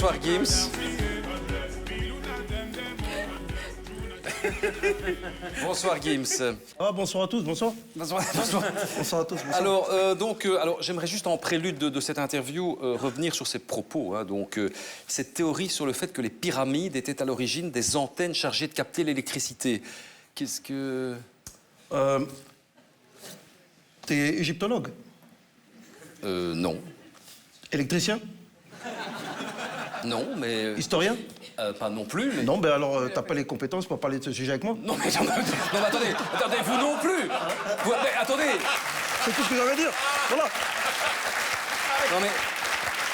Bonsoir Gims. Bonsoir Gims. Ah, bonsoir à tous, bonsoir. Bonsoir. Bonsoir à tous, bonsoir. Alors j'aimerais juste en prélude de cette interview revenir sur ces propos. Cette théorie sur le fait que les pyramides étaient à l'origine des antennes chargées de capter l'électricité. Qu'est-ce que... T'es égyptologue? Non. Électricien? Non, mais... Historien? Pas non plus, mais... Non, ben alors, t'as pas les compétences pour parler de ce sujet avec moi? Non, mais attendez, vous non plus. Mais attendez. C'est tout ce que j'avais à dire, voilà. Non, mais...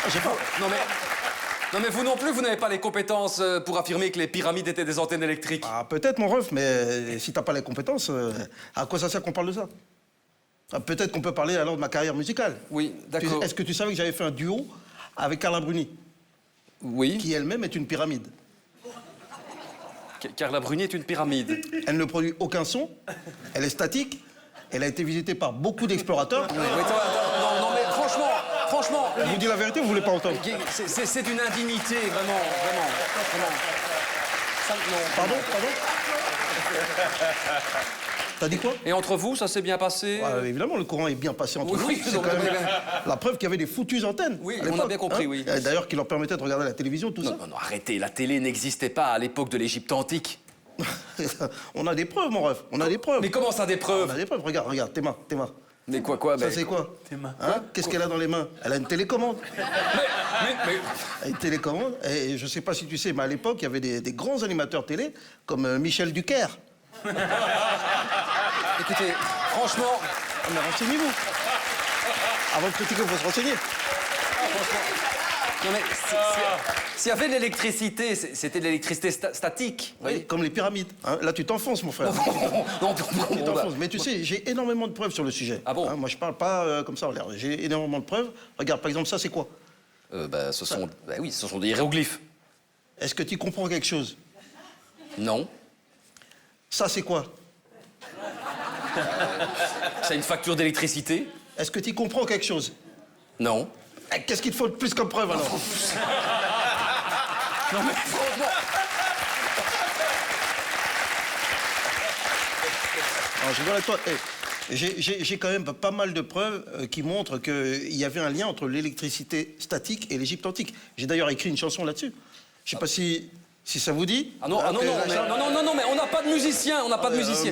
Je sais pas. Non, mais vous non plus, vous n'avez pas les compétences pour affirmer que les pyramides étaient des antennes électriques. Ah, peut-être, mon ref, mais si t'as pas les compétences, à quoi ça sert qu'on parle de ça? Ah, peut-être qu'on peut parler alors de ma carrière musicale. Oui, d'accord. Est-ce que tu savais que j'avais fait un duo avec Carla Bruni? Oui. Qui elle-même est une pyramide. Carla Bruni est une pyramide. Elle ne produit aucun son, elle est statique, elle a été visitée par beaucoup d'explorateurs. Oui, non, mais franchement... Je vous dis la vérité, vous voulez pas entendre? C'est d'une indignité, vraiment. Ça, non. Pardon? T'as dit quoi? Et entre vous, ça s'est bien passé? Évidemment, le courant est bien passé entre nous. Oui, C'est quand même la preuve qu'il y avait des foutues antennes. Oui, à on a l'époque, bien compris, oui. D'ailleurs, qui leur permettaient de regarder la télévision, tout ça. Non, arrêtez, la télé n'existait pas à l'époque de l'Égypte antique. On a des preuves, mon ref, on a des preuves. Mais comment ça, des On preuves? a des preuves, regarde, tes mains. Mais quoi? Ça, c'est quoi? Tes mains. Hein? Qu'est-ce qu'elle a dans les mains? Elle a une télécommande. Mais... Elle a une télécommande, et je sais pas si tu sais, mais à l'époque, il y avait des grands animateurs télé, comme Michel Duquer. Écoutez, franchement... Mais renseignez-vous. Avant de critiquer, il faut se renseigner. Non mais, s'il y avait de l'électricité, c'était de l'électricité statique. Oui, comme les pyramides. Hein? Là, tu t'enfonces, mon frère. Non, Tu t'enfonces. Mais tu sais, j'ai énormément de preuves sur le sujet. Ah bon? Hein, moi, je parle pas comme ça en l'air. J'ai énormément de preuves. Regarde, par exemple, ça, c'est quoi? ce sont des hiéroglyphes. Est-ce que tu comprends quelque chose? Non. Ça, c'est quoi? C'est une facture d'électricité? Est-ce que tu comprends quelque chose? Non. Qu'est-ce qu'il te faut de plus comme preuve, alors? Non mais franchement... Alors, je rigole avec toi. J'ai quand même pas mal de preuves qui montrent qu'il y avait un lien entre l'électricité statique et l'Égypte antique. J'ai d'ailleurs écrit une chanson là-dessus. Je sais pas si ça vous dit. Non, mais on n'a pas de musicien,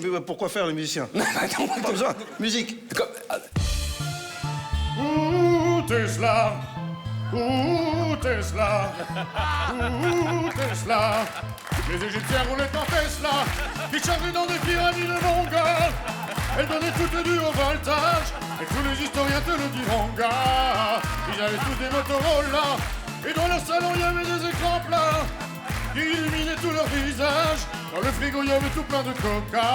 Mais pourquoi faire, les musiciens? Pas besoin. Musique. Où est cela? Où est cela? Où est cela? Les Égyptiens roulaient en Tesla, qui chargeaient dans des pyramides mongoles. Elles donnaient toutes du haut voltage, et tous les historiens te le diront, gars. Ils avaient tous des Motorola, et dans leur salon il y avait des écrans plats qui illuminaient tout leur visage. Dans le frigo il y avait tout plein de coca.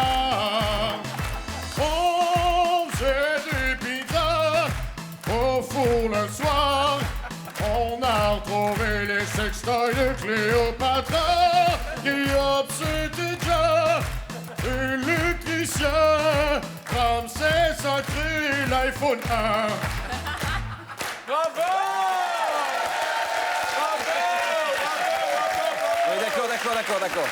On faisait des pizzas au four le soir. On a retrouvé les sextoys de Cléopâtre. Guillaume c'était déjà électricien. Comme c'est sacré l'iPhone 1. Bravo! D'accord.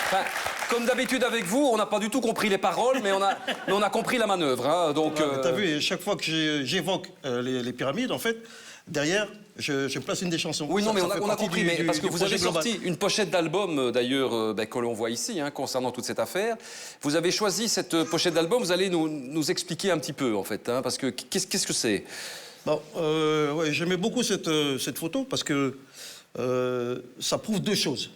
Enfin, comme d'habitude avec vous, on n'a pas du tout compris les paroles, mais on a compris la manœuvre. Hein, donc, T'as vu, chaque fois que j'évoque les pyramides, en fait, derrière, je place une des chansons. Oui, non, mais on a compris, mais parce que vous avez global. sorti une pochette d'album, d'ailleurs, que l'on voit ici, hein, concernant toute cette affaire. Vous avez choisi cette pochette d'album, vous allez nous expliquer un petit peu, en fait, hein, parce que qu'est-ce que c'est? Bon, ouais, j'aimais beaucoup cette photo parce que ça prouve deux choses.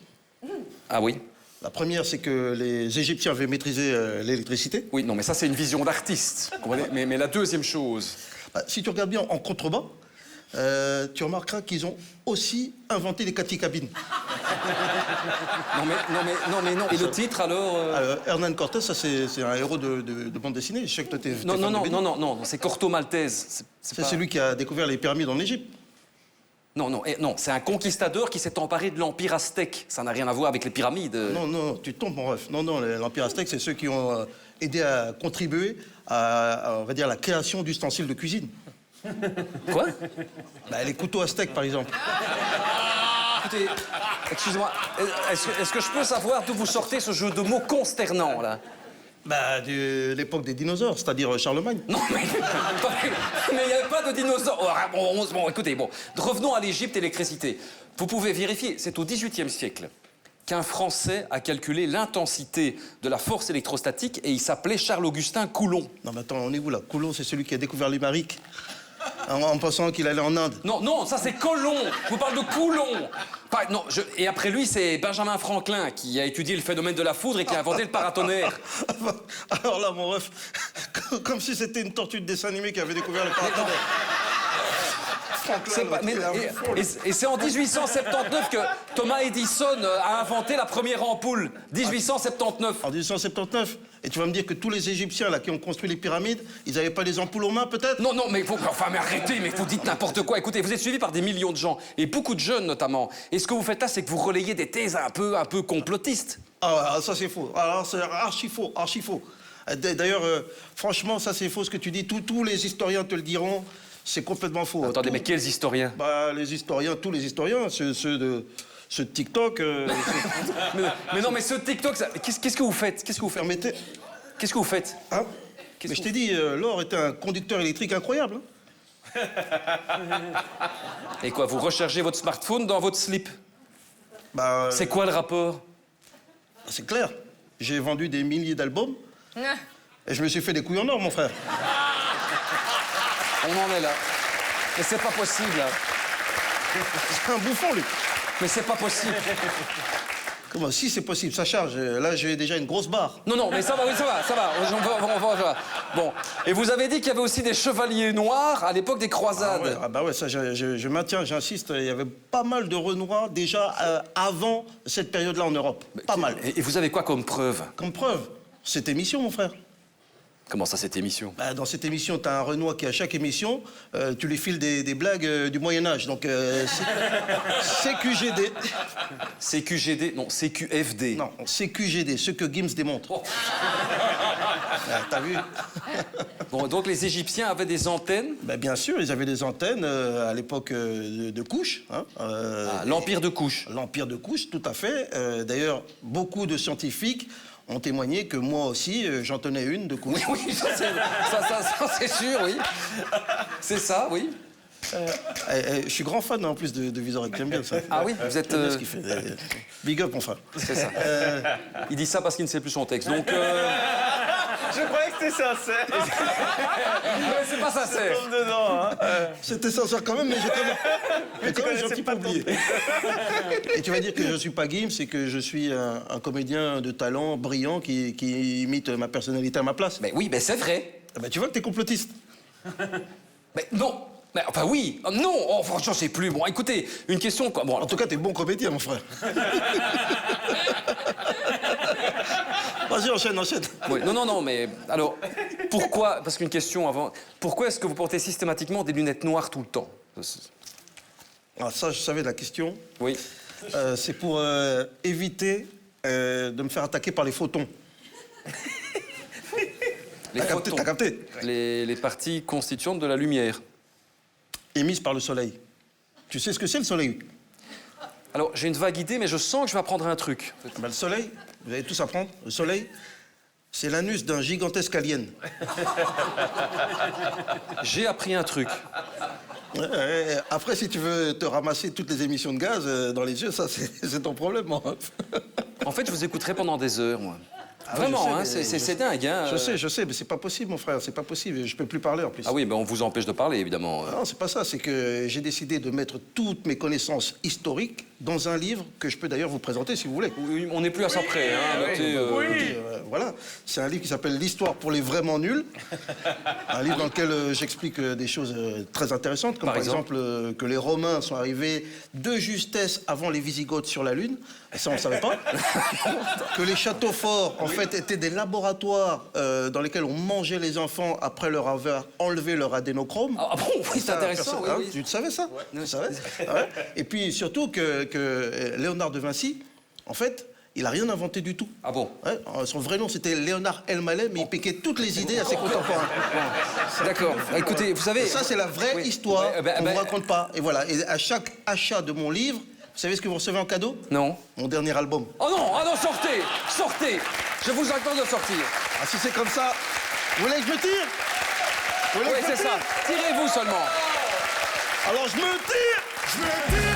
Ah oui? La première, c'est que les Égyptiens avaient maîtrisé l'électricité. Oui, non, mais ça, c'est une vision d'artiste. Mais la deuxième chose... Bah, si tu regardes bien en contrebas, tu remarqueras qu'ils ont aussi inventé les cabines. Non. Et le titre, alors Hernán Cortés, ça, c'est un héros de bande dessinée. Je sais que toi, t'es fan de BD. Non, c'est Corto Maltese. C'est celui qui a découvert les pyramides en Égypte. Non, c'est un conquistador qui s'est emparé de l'Empire aztèque. Ça n'a rien à voir avec les pyramides. Non, tu te trompes, mon ref. Non, l'Empire aztèque, c'est ceux qui ont aidé à contribuer à, on va dire, la création d'ustensiles de cuisine. Quoi? Bah, les couteaux aztèques, par exemple. écoutez, excusez-moi, est-ce que je peux savoir d'où vous sortez ce jeu de mots consternant, là? Bah, de l'époque des dinosaures, c'est-à-dire Charlemagne. Non, mais il n'y avait pas de dinosaures. Bon, écoutez, bon, revenons à l'Égypte et l'électricité. Vous pouvez vérifier, c'est au XVIIIe siècle qu'un Français a calculé l'intensité de la force électrostatique et il s'appelait Charles-Augustin Coulomb. Non, mais attends, on est où là? Coulomb, c'est celui qui a découvert les mariques en pensant qu'il allait en Inde. Non, non, ça c'est Colomb. Je vous parle de Coulomb. Non, et après lui, c'est Benjamin Franklin qui a étudié le phénomène de la foudre et qui a inventé le paratonnerre. Alors là, mon ref, comme si c'était une tortue de dessin animé qui avait découvert le paratonnerre. Et c'est en 1879 que Thomas Edison a inventé la première ampoule. 1879. En 1879. Et tu vas me dire que tous les Égyptiens là, qui ont construit les pyramides, ils n'avaient pas les ampoules aux mains, peut-être? Non, non, mais mais arrêtez, mais vous dites n'importe quoi. Écoutez, vous êtes suivi par des millions de gens, et beaucoup de jeunes notamment. Et ce que vous faites là, c'est que vous relayez des thèses un peu complotistes. Ah, ça c'est faux. Alors c'est archi faux, archi faux. D'ailleurs, franchement, ça c'est faux ce que tu dis. Tous les historiens te le diront. C'est complètement faux. Attendez, mais quels historiens? Bah, les historiens, tous les historiens, ceux de TikTok. mais non, mais ce TikTok, qu'est-ce que vous faites? Qu'est-ce que vous faites? Permettez. Qu'est-ce que vous faites? Hein? Mais je t'ai dit, l'or est un conducteur électrique incroyable. Hein? Et quoi, vous rechargez votre smartphone dans votre slip? Bah, c'est quoi le rapport? c'est clair. J'ai vendu des milliers d'albums et je me suis fait des couilles en or, mon frère. On en est là. Mais c'est pas possible, là. C'est un bouffon, lui. Mais c'est pas possible. Comment? Si, c'est possible, ça charge. Là, j'ai déjà une grosse barre. Non, non, mais ça va, oui, ça va. On va. Bon. Et vous avez dit qu'il y avait aussi des chevaliers noirs à l'époque des croisades. Ah bah ouais, ça, je maintiens, j'insiste. Il y avait pas mal de Renois déjà avant cette période-là en Europe. Pas mal. Et vous avez quoi comme preuve? Comme preuve, cette émission, mon frère. Comment ça, cette émission? Bah, dans cette émission, t'as un Renoir qui, à chaque émission, tu lui files des blagues du Moyen-Âge. Donc, CQGD. CQGD? Non, CQFD. Non, CQGD, ce que Gims démontre. Oh. T'as vu? Bon, donc les Égyptiens avaient des antennes? Bah, bien sûr, ils avaient des antennes à l'époque de Couche. Hein, l'Empire de Couche. L'Empire de Couche, tout à fait. D'ailleurs, beaucoup de scientifiques ont témoigné que moi aussi, j'en tenais une de Couche. Oui, ça c'est sûr, oui. C'est ça, oui. Je suis grand fan en plus de Vizorek, j'aime bien ça. Ah oui, vous êtes... J'aime bien ce qu'il fait. Big up, mon frère. C'est ça. Il dit ça parce qu'il ne sait plus son texte, donc... Je croyais que c'était sincère. C'est pas sincère. Comme dedans, hein. C'était sincère quand même, mais j'ai quand même gentil pas oublié. Et tu vas dire que je suis pas Gims, c'est que je suis un comédien de talent brillant qui imite ma personnalité à ma place. Mais oui, mais c'est vrai. Ah bah, tu vois que t'es complotiste. Mais non. Mais enfin oui. Non. Oh, franchement, je sais plus. Bon, écoutez, une question quoi. Bon, En tout cas, t'es bon comédien, mon frère. Vas-y, enchaîne. oui, non, mais alors, pourquoi, parce qu'une question avant, pourquoi est-ce que vous portez systématiquement des lunettes noires tout le temps? Ah, ça, je savais la question. Oui. C'est pour éviter de me faire attaquer par les photons. T'as capté? Les parties constituantes de la lumière. Émises par le soleil. Tu sais ce que c'est, le soleil? Alors, j'ai une vague idée, mais je sens que je vais apprendre un truc. Ben, le soleil, vous allez tous apprendre. Le soleil, c'est l'anus d'un gigantesque alien. J'ai appris un truc. Après, si tu veux te ramasser toutes les émissions de gaz dans les yeux, ça, c'est ton problème, moi. En fait, je vous écouterai pendant des heures, moi. Ah Vraiment, oui, hein, je sais, c'est dingue. Hein, Je sais, mais c'est pas possible, mon frère, c'est pas possible. Je peux plus parler, en plus. Ah oui, ben on vous empêche de parler, évidemment. Non, c'est pas ça, c'est que j'ai décidé de mettre toutes mes connaissances historiques dans un livre que je peux d'ailleurs vous présenter, si vous voulez. Oui, on n'est plus à ça près. Hein, notez, Voilà, c'est un livre qui s'appelle L'histoire pour les vraiment nuls. Un livre dans lequel j'explique des choses très intéressantes, comme par exemple que les Romains sont arrivés de justesse avant les Wisigoths sur la Lune. Et ça, on ne savait pas. Que les châteaux forts, en fait, étaient des laboratoires dans lesquels on mangeait les enfants après leur avoir enlevé leur adénochrome. Ah bon, oui, c'est intéressant. Oui, oui. Tu le savais, ça? Ouais. Tu savais? Ouais. Et puis, surtout que Léonard de Vinci, en fait, il n'a rien inventé du tout. Ah bon? Ouais, son vrai nom, c'était Léonard Elmaleh, mais il piquait toutes les idées à ses contemporains. D'accord. Écoutez, vous savez... Ça, c'est la vraie histoire Ouais, qu'on ne vous raconte pas. Et voilà. Et à chaque achat de mon livre, Vous savez ce que vous recevez en cadeau? Non. Mon dernier album. Oh non, sortez. Sortez. Je vous accorde de sortir. Ah, si c'est comme ça, vous voulez que je me tire? Vous voulez Oui, que je me c'est tire? ça. Tirez-vous seulement. Alors je me tire. Je me tire